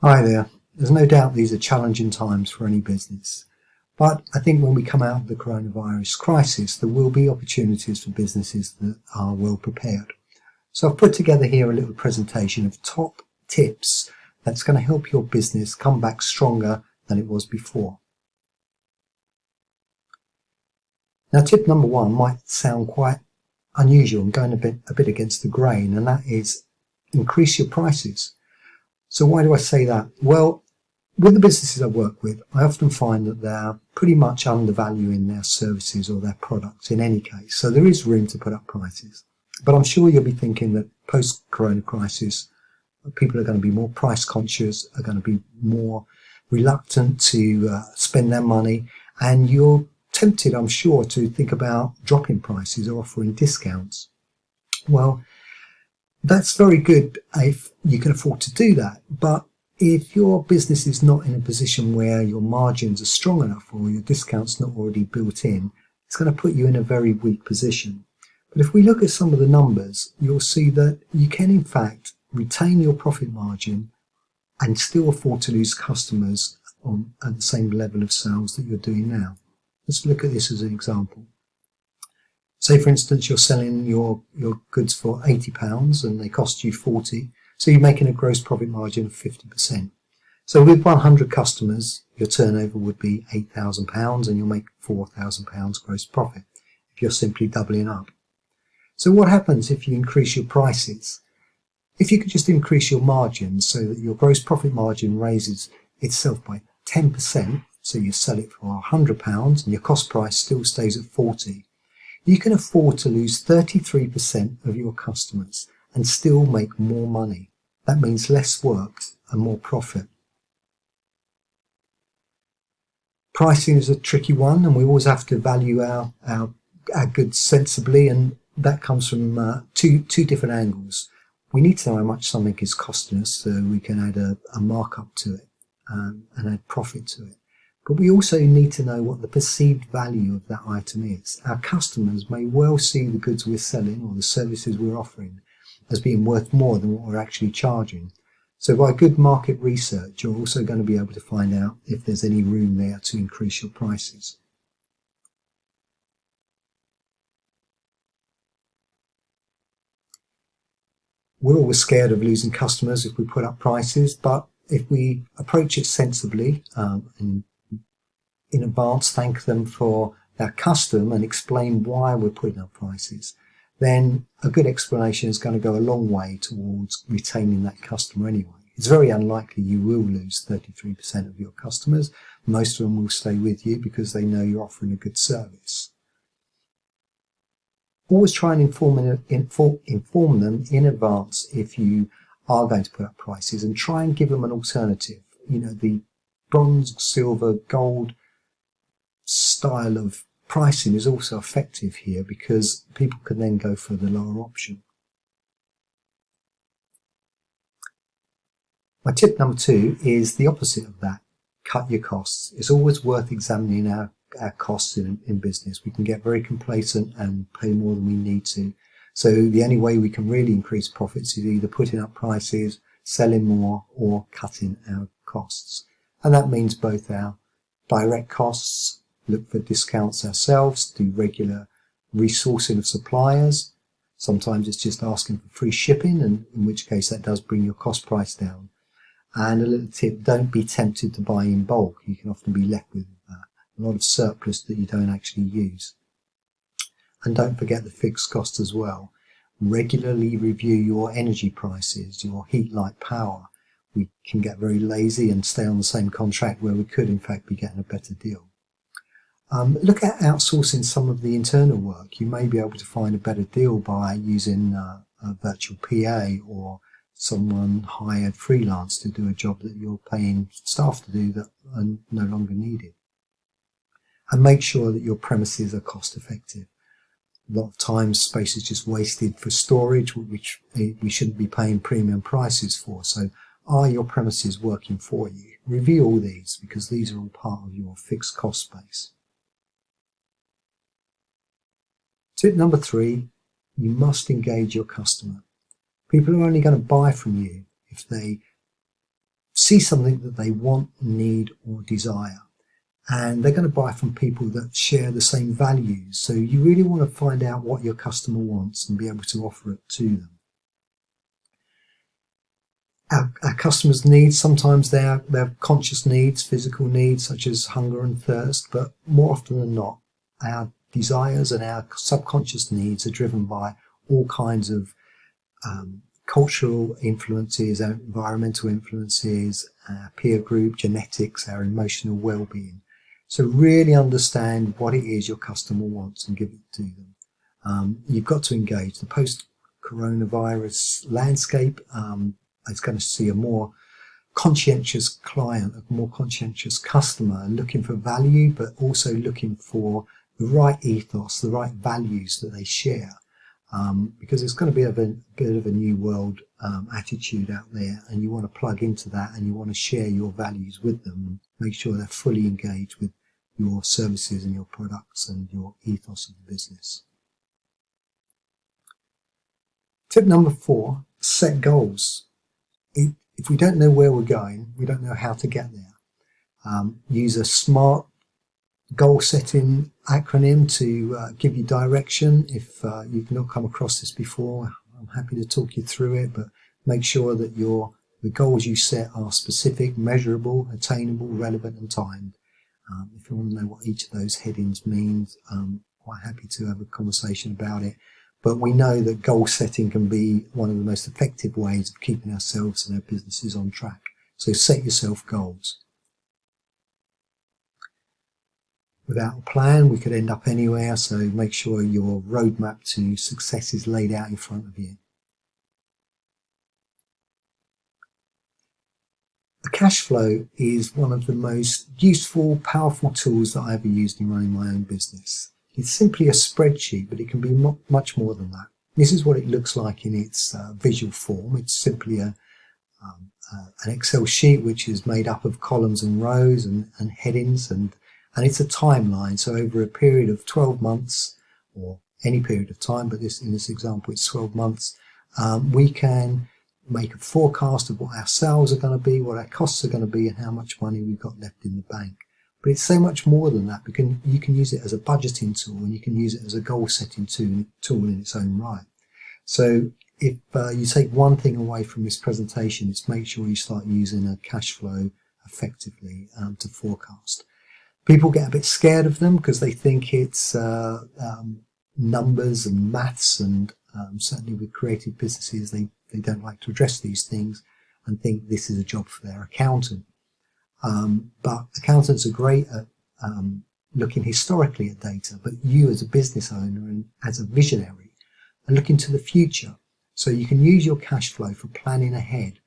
Hi there. There's no doubt these are challenging times for any business. But I think when we come out of the coronavirus crisis, there will be opportunities for businesses that are well prepared. So I've put together here a little presentation of top tips that's going to help your business come back stronger than it was before. Now, tip number one might sound quite unusual and going a bit against the grain, and that is increase your prices. So why do I say that? Well, with the businesses I work with, I often find that they're pretty much undervaluing their services or their products in any case. So there is room to put up prices. But I'm sure you'll be thinking that post-corona crisis, people are going to be more price conscious, are going to be more reluctant to spend their money. And you're tempted, I'm sure, to think about dropping prices or offering discounts. Well, that's very good if you can afford to do that. But if your business is not in a position where your margins are strong enough or your discount's not already built in, it's going to put you in a very weak position. But if we look at some of the numbers, you'll see that you can in fact retain your profit margin and still afford to lose customers at the same level of sales that you're doing now. Let's look at this as an example. Say, for instance, you're selling your goods for £80 and they cost you £40. So you're making a gross profit margin of 50%. So with 100 customers, your turnover would be £8,000 and you'll make £4,000 gross profit if you're simply doubling up. So what happens if you increase your prices? If you could just increase your margins so that your gross profit margin raises itself by 10%, so you sell it for £100 and your cost price still stays at 40, you can afford to lose 33% of your customers and still make more money. That means less work and more profit. Pricing is a tricky one, and we always have to value our goods sensibly, and that comes from two different angles. We need to know how much something is costing us so we can add a markup to it and add profit to it. But we also need to know what the perceived value of that item is. Our customers may well see the goods we're selling or the services we're offering as being worth more than what we're actually charging. So by good market research, you're also going to be able to find out if there's any room there to increase your prices. We're always scared of losing customers if we put up prices, but if we approach it sensibly and in advance thank them for their custom and explain why we're putting up prices, then a good explanation is going to go a long way towards retaining that customer anyway. It's very unlikely you will lose 33% of your customers. Most of them will stay with you because they know you're offering a good service. Always try and inform them in advance if you are going to put up prices, and try and give them an alternative. You know, the bronze, silver, gold style of pricing is also effective here because people can then go for the lower option. My tip number two is the opposite of that. Cut your costs. It's always worth examining our costs in business. We can get very complacent and pay more than we need to. So the only way we can really increase profits is either putting up prices, selling more, or cutting our costs. And that means both our direct costs, look for discounts ourselves, do regular resourcing of suppliers. Sometimes it's just asking for free shipping, and in which case that does bring your cost price down. And a little tip, don't be tempted to buy in bulk. You can often be left with a lot of surplus that you don't actually use. And don't forget the fixed cost as well. Regularly review your energy prices, your heat, light, power. We can get very lazy and stay on the same contract where we could in fact be getting a better deal. Look at outsourcing some of the internal work. You may be able to find a better deal by using a virtual PA or someone hired freelance to do a job that you're paying staff to do that are no longer needed. And make sure that your premises are cost effective. A lot of times space is just wasted for storage, which we shouldn't be paying premium prices for. So are your premises working for you? Review all these because these are all part of your fixed cost base. Tip number three, you must engage your customer. People are only going to buy from you if they see something that they want, need or desire. And they're going to buy from people that share the same values. So you really want to find out what your customer wants and be able to offer it to them. Our customers' needs, sometimes they're conscious needs, physical needs such as hunger and thirst, but more often than not, our desires and our subconscious needs are driven by all kinds of cultural influences, our environmental influences, our peer group, genetics, our emotional well-being. So really understand what it is your customer wants and give it to them. You've got to engage. The post-coronavirus landscape is going to see a more conscientious client, a more conscientious customer looking for value, but also looking for the right ethos, the right values that they share. Because it's going to be a bit of a new world attitude out there, and you want to plug into that and you want to share your values with them and make sure they're fully engaged with your services and your products and your ethos of the business. Tip number 4, set goals. If we don't know where we're going, we don't know how to get there. Use a SMART goal setting acronym to give you direction. If you've not come across this before, I'm happy to talk you through it, but make sure that the goals you set are specific, measurable, attainable, relevant and timed. If you want to know what each of those headings means, I'm quite happy to have a conversation about it. But we know that goal setting can be one of the most effective ways of keeping ourselves and our businesses on track. So set yourself goals. Without a plan, we could end up anywhere, so make sure your roadmap to success is laid out in front of you. The cash flow is one of the most useful, powerful tools that I ever used in running my own business. It's simply a spreadsheet, but it can be much more than that. This is what it looks like in its visual form. It's simply an Excel sheet which is made up of columns and rows and headings, and it's a timeline. So over a period of 12 months, or any period of time, but in this example it's 12 months, we can make a forecast of what our sales are going to be, what our costs are going to be, and how much money we've got left in the bank. But it's so much more than that, because you can use it as a budgeting tool and you can use it as a goal setting tool in its own right. So if you take one thing away from this presentation, it's make sure you start using a cash flow effectively to forecast. People get a bit scared of them because they think it's numbers and maths, and certainly with creative businesses they don't like to address these things and think this is a job for their accountant. But accountants are great at looking historically at data, but you as a business owner and as a visionary are looking to the future. So you can use your cash flow for planning ahead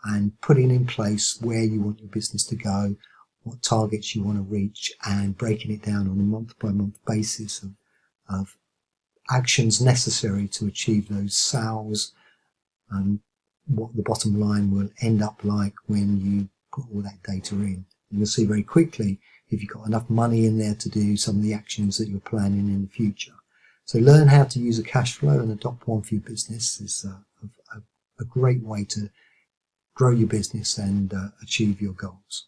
and putting in place where you want your business to go, what targets you want to reach, and breaking it down on a month-by-month basis of actions necessary to achieve those sales and what the bottom line will end up like when you put all that data in. You'll see very quickly if you've got enough money in there to do some of the actions that you're planning in the future. So learn how to use a cash flow and adopt one for your business is a great way to grow your business and achieve your goals.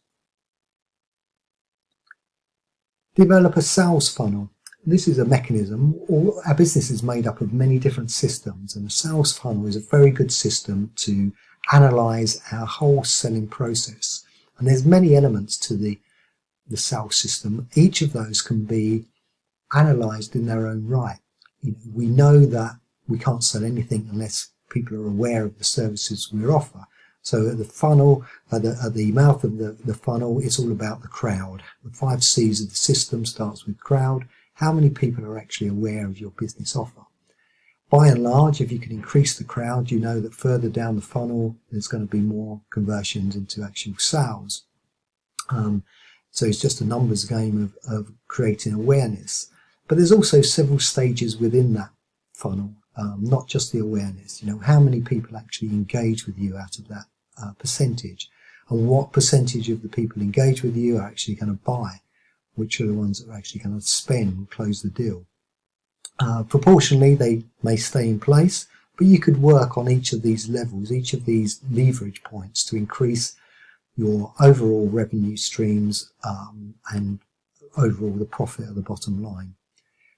Develop a sales funnel. This is a mechanism. Our business is made up of many different systems, and a sales funnel is a very good system to analyze our whole selling process. And there's many elements to the sales system. Each of those can be analyzed in their own right. We know that we can't sell anything unless people are aware of the services we offer. So at the funnel, at the mouth of the funnel, it's all about the crowd. The 5 C's of the system starts with crowd. How many people are actually aware of your business offer? By and large, if you can increase the crowd, you know that further down the funnel, there's going to be more conversions into actual sales. So it's just a numbers game of creating awareness. But there's also several stages within that funnel, not just the awareness. How many people actually engage with you out of that percentage, and what percentage of the people engage with you are actually going to buy, which are the ones that are actually going to spend and close the deal. Proportionally, they may stay in place, but you could work on each of these levels, each of these leverage points to increase your overall revenue streams and overall the profit at the bottom line.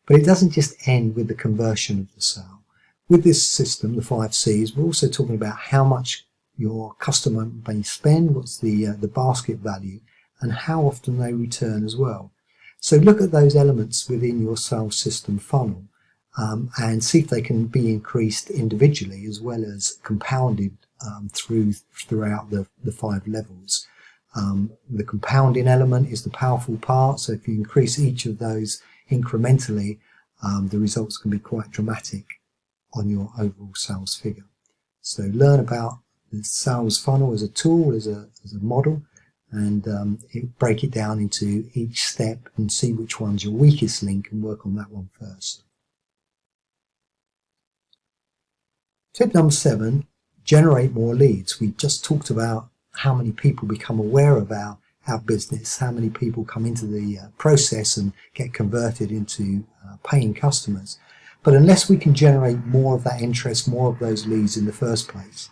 But it doesn't just end with the conversion of the sale. With this system, the 5 C's, we're also talking about how much your customer may spend, what's the basket value, and how often they return as well. So look at those elements within your sales system funnel and see if they can be increased individually as well as compounded throughout the 5 levels. The compounding element is the powerful part, so if you increase each of those incrementally, the results can be quite dramatic on your overall sales figure. So learn about the sales funnel as a tool, as a model, and break it down into each step and see which one's your weakest link and work on that one first. Tip number 7, generate more leads. We just talked about how many people become aware of our business, how many people come into the process and get converted into paying customers. But unless we can generate more of that interest, more of those leads in the first place,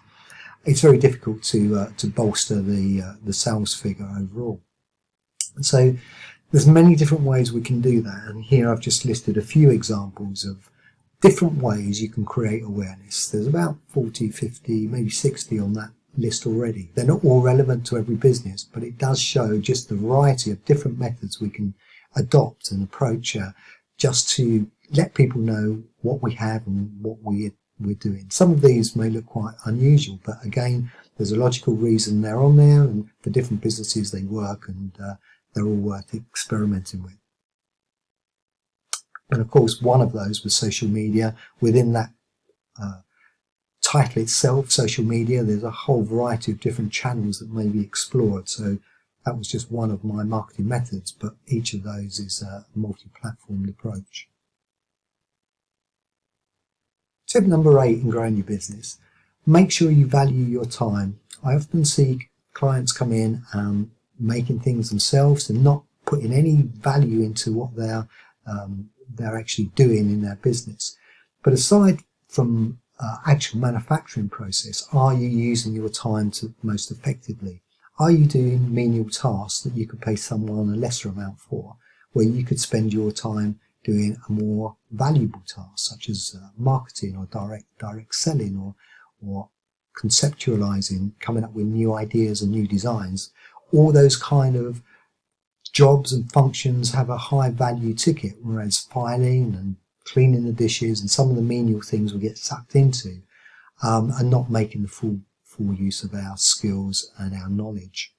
it's very difficult to bolster the sales figure overall. And so there's many different ways we can do that, and here I've just listed a few examples of different ways you can create awareness. There's about 40, 50, maybe 60 on that list already. They're not all relevant to every business, but it does show just the variety of different methods we can adopt and approach just to let people know what we have and what we're doing. Some of these may look quite unusual, but again, there's a logical reason they're on there, and for different businesses they work, and they're all worth experimenting with. And of course, one of those was social media. Within that title itself, social media, there's a whole variety of different channels that may be explored. So that was just one of my marketing methods, but each of those is a multi-platformed approach. Tip number 8 in growing your business: make sure you value your time. I often see clients come in making things themselves and not putting any value into what they're actually doing in their business. But aside from actual manufacturing process, are you using your time most effectively? Are you doing menial tasks that you could pay someone a lesser amount for, where you could spend your time doing a more valuable task, such as marketing or direct selling, or conceptualizing, coming up with new ideas and new designs? All those kind of jobs and functions have a high value ticket, whereas filing and cleaning the dishes and some of the menial things we get sucked into are not making the full use of our skills and our knowledge.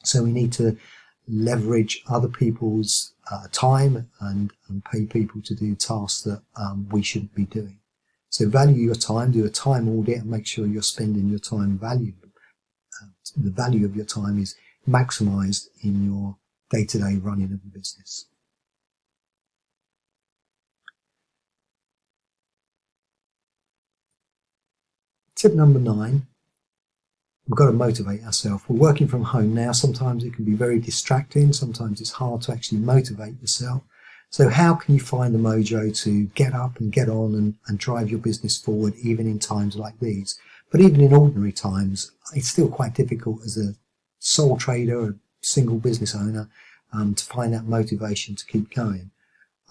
So we need to leverage other people's time and pay people to do tasks that we shouldn't be doing. So value your time, do a time audit and make sure you're spending your time valuably. The value of your time is maximized in your day-to-day running of the business. Tip number 9, we've got to motivate ourselves. We're working from home now. Sometimes it can be very distracting. Sometimes it's hard to actually motivate yourself. So how can you find the mojo to get up and get on and drive your business forward even in times like these? But even in ordinary times, it's still quite difficult as a sole trader, a single business owner, to find that motivation to keep going.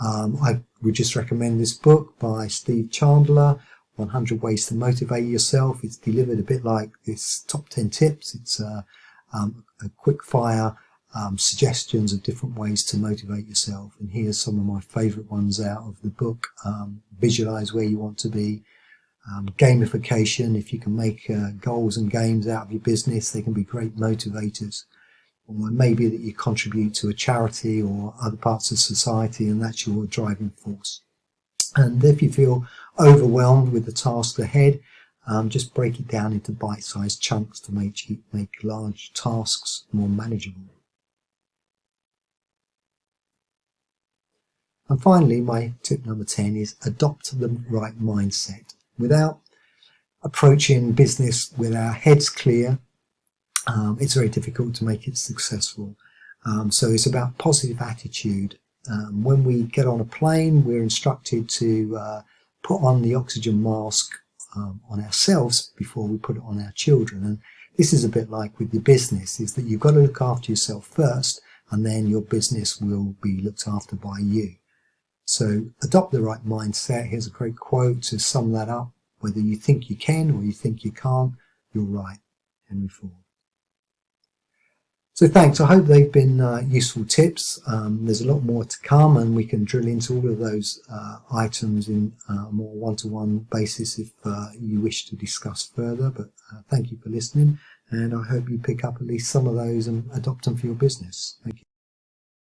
I would just recommend this book by Steve Chandler, 100 Ways to Motivate Yourself. It's delivered a bit like this top 10 tips. It's a quick fire suggestions of different ways to motivate yourself. And here's some of my favorite ones out of the book. Visualize where you want to be. Gamification. If you can make goals and games out of your business, they can be great motivators. Or maybe that you contribute to a charity or other parts of society, and that's your driving force. And if you feel overwhelmed with the task ahead, just break it down into bite-sized chunks to make large tasks more manageable. And finally, my tip number 10 is adopt the right mindset. Without approaching business with our heads clear, it's very difficult to make it successful. So it's about positive attitude. When we get on a plane, we're instructed to put on the oxygen mask on ourselves before we put it on our children. And this is a bit like with your business, is that you've got to look after yourself first, and then your business will be looked after by you. So adopt the right mindset. Here's a great quote to sum that up. Whether you think you can or you think you can't, you're right. Henry Ford. So thanks. I hope they've been useful tips. There's a lot more to come, and we can drill into all of those items in a more one-to-one basis if you wish to discuss further. But thank you for listening, and I hope you pick up at least some of those and adopt them for your business. Thank you.